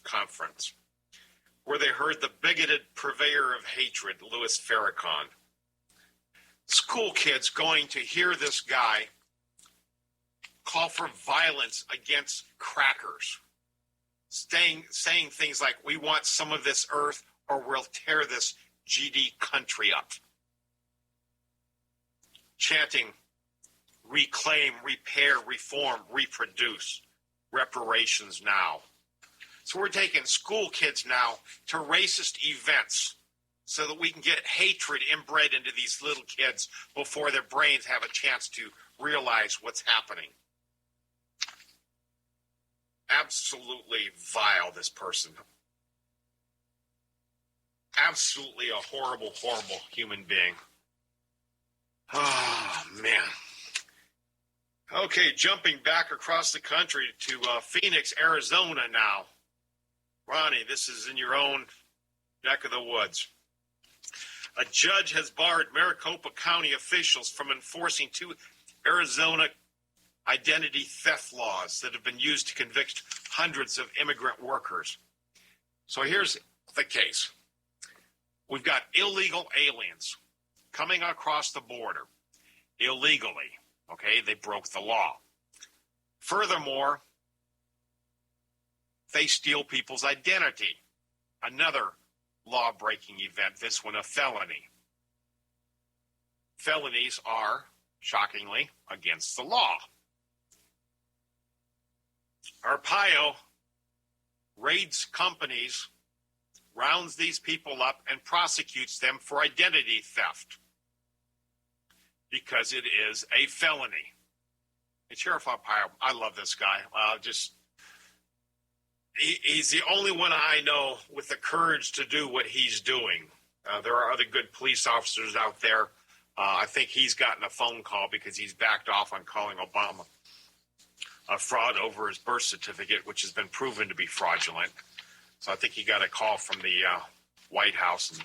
conference where they heard the bigoted purveyor of hatred, Louis Farrakhan. School kids going to hear this guy call for violence against crackers, saying things like, we want some of this earth or we'll tear this GD country up. Chanting, reclaim, repair, reform, reproduce, reparations now. So we're taking school kids now to racist events so that we can get hatred inbred into these little kids before their brains have a chance to realize what's happening. Absolutely vile, this person. Absolutely a horrible, horrible human being. Oh, man. Okay, jumping back across the country to Phoenix, Arizona now. Ronnie, this is in your own neck of the woods. A judge has barred Maricopa County officials from enforcing 2 Arizona identity theft laws that have been used to convict hundreds of immigrant workers. So here's the case. We've got illegal aliens coming across the border illegally. Okay, they broke the law. Furthermore, they steal people's identity. Another law-breaking event, this one a felony. Felonies are, shockingly, against the law. Arpaio raids companies, rounds these people up, and prosecutes them for identity theft because it is a felony. And Sheriff Arpaio, I love this guy. He's the only one I know with the courage to do what he's doing. There are other good police officers out there. I think he's gotten a phone call because he's backed off on calling Obama a fraud over his birth certificate, which has been proven to be fraudulent. So I think he got a call from the White House and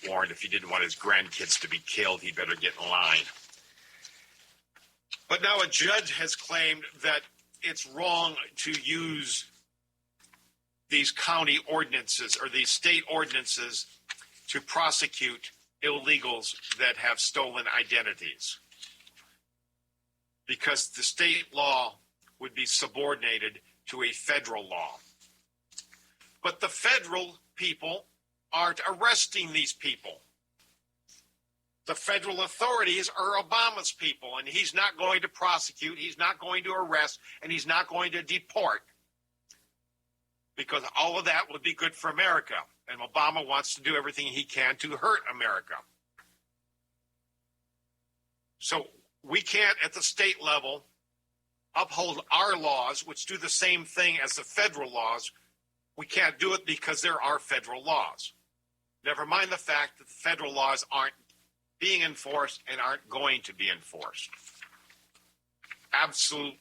warned if he didn't want his grandkids to be killed, he better get in line. But now a judge has claimed that it's wrong to use these county ordinances or these state ordinances to prosecute illegals that have stolen identities, because the state law would be subordinated to a federal law. But the federal people aren't arresting these people. The federal authorities are Obama's people, and he's not going to prosecute, he's not going to arrest, and he's not going to deport, because all of that would be good for America. And Obama wants to do everything he can to hurt America. So we can't, at the state level, uphold our laws, which do the same thing as the federal laws. We can't do it because there are federal laws. Never mind the fact that the federal laws aren't being enforced and aren't going to be enforced. Absolute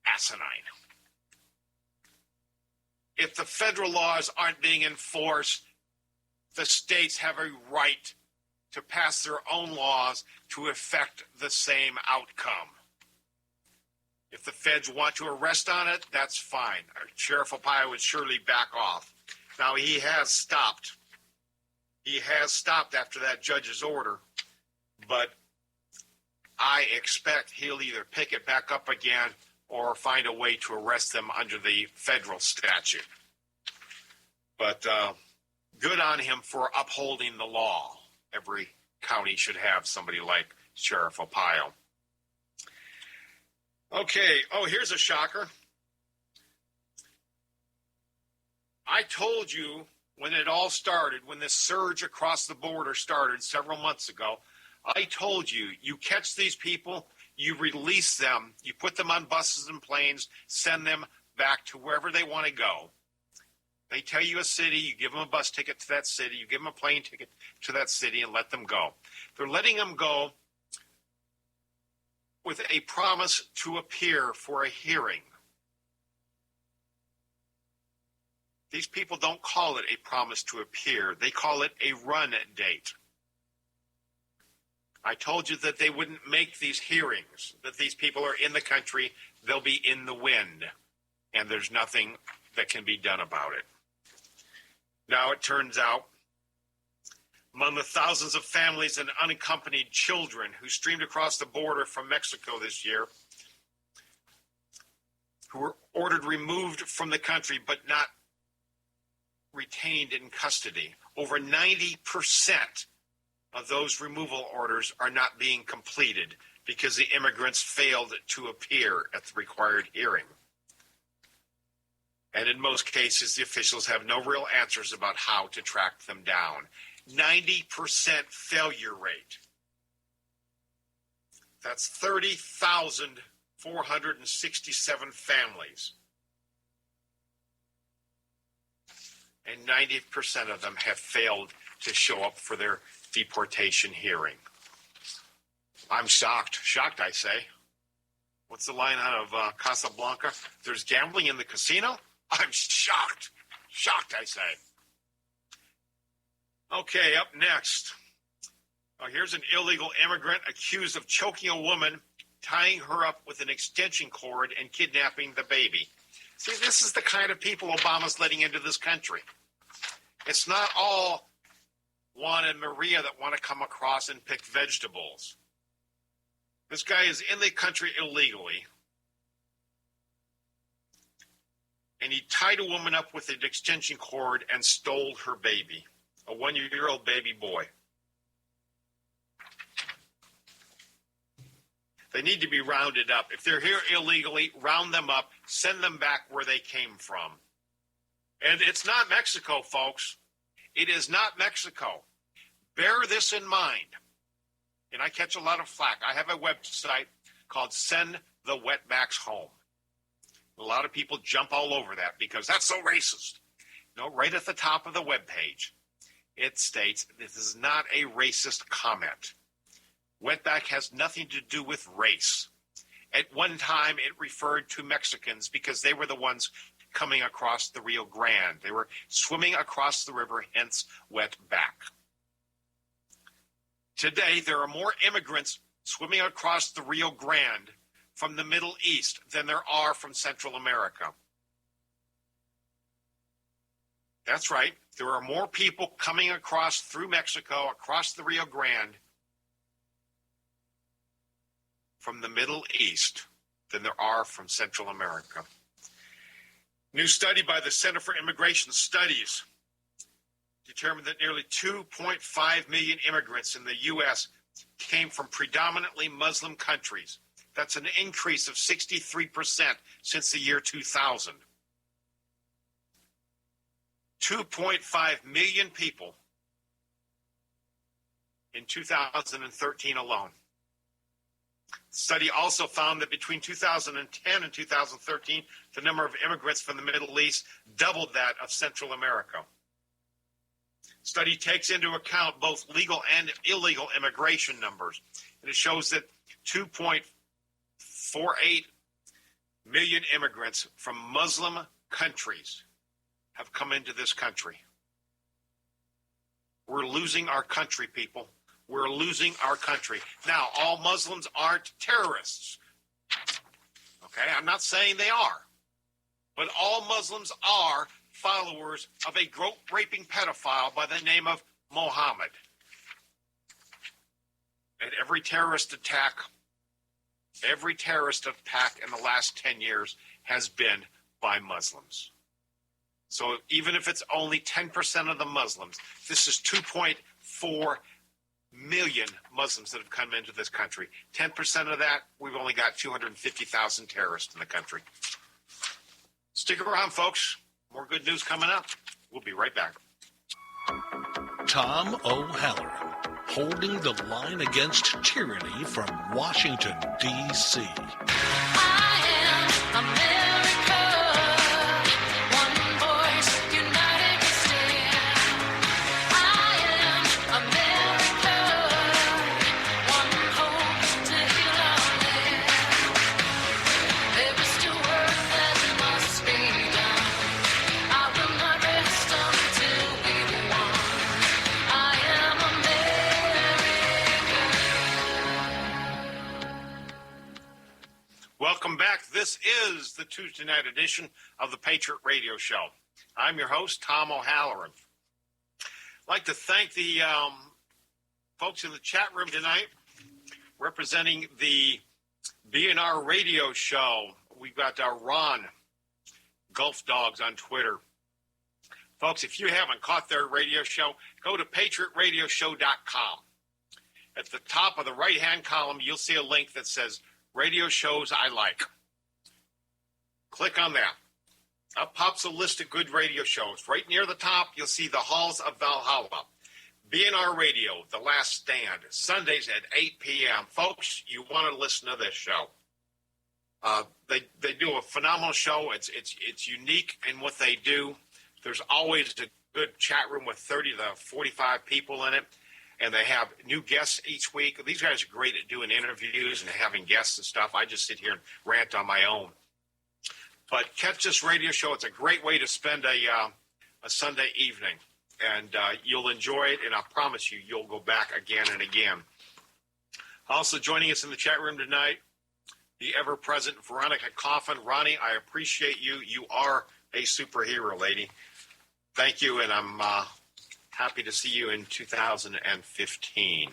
asinine. If the federal laws aren't being enforced, the states have a right to pass their own laws to effect the same outcome. If the feds want to arrest on it, that's fine. Sheriff Arpaio would surely back off. Now, he has stopped. He has stopped after that judge's order, but I expect he'll either pick it back up again or find a way to arrest them under the federal statute. But good on him for upholding the law. Every county should have somebody like Sheriff Arpaio. Okay, here's a shocker. I told you when it all started, when this surge across the border started several months ago, I told you, you catch these people, you release them, you put them on buses and planes, send them back to wherever they want to go. They tell you a city, you give them a bus ticket to that city, you give them a plane ticket to that city and let them go. They're letting them go with a promise to appear for a hearing. These people don't call it a promise to appear. They call it a run date. I told you that they wouldn't make these hearings, that these people are in the country, they'll be in the wind. and there's nothing that can be done about it. Now it turns out, among the thousands of families and unaccompanied children who streamed across the border from Mexico this year, who were ordered removed from the country but not retained in custody, over 90% of those removal orders are not being completed because the immigrants failed to appear at the required hearing. And in most cases, the officials have no real answers about how to track them down. 90% failure rate. That's 30,467 families. And 90% of them have failed to show up for their deportation hearing. I'm shocked. Shocked, I say. What's the line out of Casablanca? There's gambling in the casino? I'm shocked. Shocked, I say. Okay, up next. Here's an illegal immigrant accused of choking a woman, tying her up with an extension cord, and kidnapping the baby. See, this is the kind of people Obama's letting into this country. It's not all Juan and Maria that want to come across and pick vegetables. This guy is in the country illegally, and he tied a woman up with an extension cord and stole her baby, a 1-year-old baby boy. They need to be rounded up. If they're here illegally, round them up, send them back where they came from. And it's not Mexico, folks. It is not Mexico. Bear this in mind. And I catch a lot of flack. I have a website called Send the Wetbacks Home. A lot of people jump all over that because that's so racist. No, right at the top of the webpage, it states this is not a racist comment. Wetback has nothing to do with race. At one time, it referred to Mexicans because they were the ones coming across the Rio Grande. They were swimming across the river, hence wetback. Today, there are more immigrants swimming across the Rio Grande from the Middle East than there are from Central America. That's right. There are more people coming across through Mexico, across the Rio Grande, from the Middle East than there are from Central America. New study by the Center for Immigration Studies determined that nearly 2.5 million immigrants in the U.S. came from predominantly Muslim countries. That's an increase of 63% since the year 2000. 2.5 million people in 2013 alone. The study also found that between 2010 and 2013, the number of immigrants from the Middle East doubled that of Central America. The study takes into account both legal and illegal immigration numbers, and it shows that 2.48 million immigrants from Muslim countries have come into this country. We're losing our country, people. We're losing our country. Now, all Muslims aren't terrorists. Okay, I'm not saying they are. But all Muslims are followers of a rope-raping pedophile by the name of Mohammed. And every terrorist attack in the last 10 years has been by Muslims. So even if it's only 10% of the Muslims, this is 2.4 million Muslims that have come into this country. 10% of that, we've only got 250,000 terrorists in the country. Stick around, folks. More good news coming up. We'll be right back. Tom O'Halloran, holding the line against tyranny from Washington, D.C. I am America. One voice, united we stand. I am America. One hope to heal our land. There is still work that must be done. I will not rest until we won. I am America. Welcome back. This This is the Tuesday night edition of the Patriot Radio Show. I'm your host, Tom O'Halloran. I'd like to thank the folks in the chat room tonight representing the BNR Radio Show. We've got Ron Gulf Dogs on Twitter. Folks, if you haven't caught their radio show, go to Patriot-Radio-Show.com. At the top of the right-hand column, you'll see a link that says Radio Shows I Like. Click on that. Up pops a list of good radio shows. Right near the top, you'll see the Halls of Valhalla. BNR Radio, The Last Stand, Sundays at 8 p.m. Folks, you want to listen to this show. They do a phenomenal show. It's unique in what they do. There's always a good chat room with 30 to 45 people in it, and they have new guests each week. These guys are great at doing interviews and having guests and stuff. I just sit here and rant on my own. But catch this radio show. It's a great way to spend a Sunday evening, and you'll enjoy it, and I promise you, you'll go back again and again. Also joining us in the chat room tonight, the ever-present Veronica Coffin. Ronnie, I appreciate you. You are a superhero, lady. Thank you, and I'm happy to see you in 2015.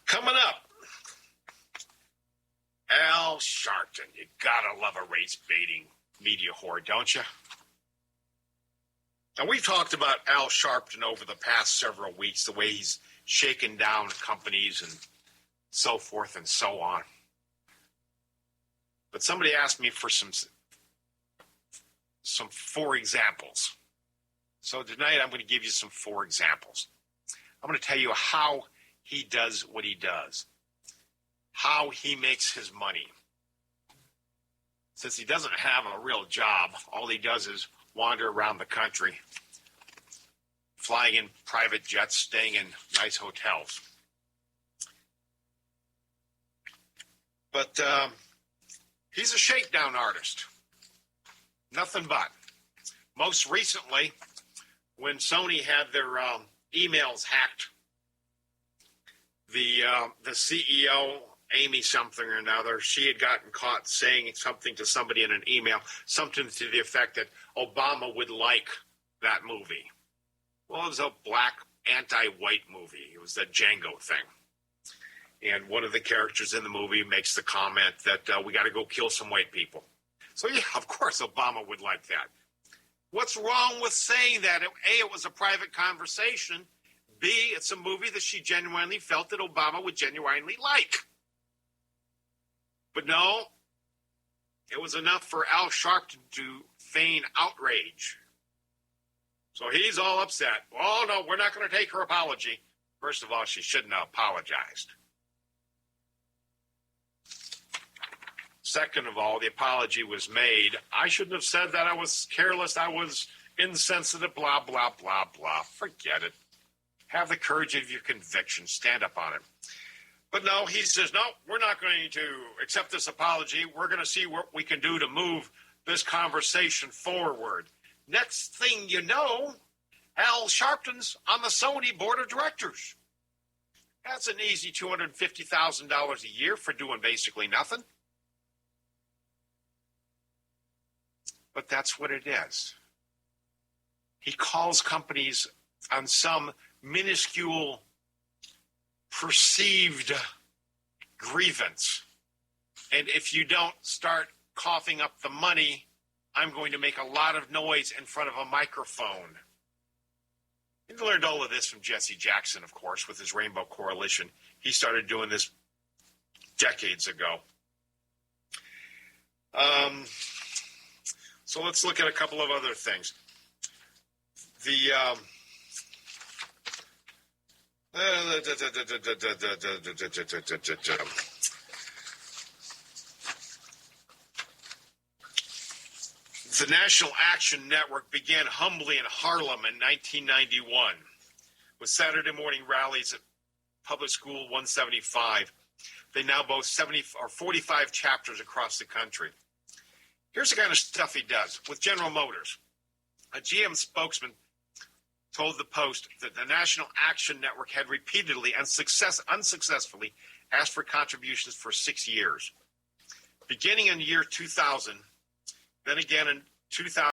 Coming up, Al Sharpton. You gotta love a race-baiting media whore, don't you? Now, we've talked about Al Sharpton over the past several weeks, the way he's shaken down companies and so forth and so on. But somebody asked me for some 4 examples. So tonight I'm going to give you some 4 examples. I'm going to tell you how he does what he does, how he makes his money. Since he doesn't have a real job, all he does is wander around the country, flying in private jets, staying in nice hotels. But he's a shakedown artist. Nothing but. Most recently, when Sony had their emails hacked, the CEO, Amy something or another, she had gotten caught saying something to somebody in an email, something to the effect that Obama would like that movie. Well, it was a black anti-white movie. It was that Django thing. And one of the characters in the movie makes the comment that we got to go kill some white people. So, yeah, of course Obama would like that. What's wrong with saying that? A, it was a private conversation. B, it's a movie that she genuinely felt that Obama would genuinely like. But no, it was enough for Al Sharpton to feign outrage. So he's all upset. Oh, no, we're not going to take her apology. First of all, she shouldn't have apologized. Second of all, the apology was made. I shouldn't have said that. I was careless. I was insensitive, blah, blah, blah, blah. Forget it. Have the courage of your conviction. Stand up on it. But no, he says, no, we're not going to accept this apology. We're going to see what we can do to move this conversation forward. Next thing you know, Al Sharpton's on the Sony board of directors. That's an easy $250,000 a year for doing basically nothing. But that's what it is. He calls companies on some minuscule perceived grievance. And if you don't start coughing up the money, I'm going to make a lot of noise in front of a microphone. He learned all of this from Jesse Jackson, of course, with his Rainbow Coalition. He started doing this decades ago. So let's look at a couple of other things. The National Action Network began humbly in Harlem in 1991 with Saturday morning rallies at Public School 175. They now boast 45 chapters across the country. Here's the kind of stuff he does with General Motors. A GM spokesman told the Post that the National Action Network had repeatedly and unsuccessfully asked for contributions for 6 years. beginning in the year 2000, then again in 2000.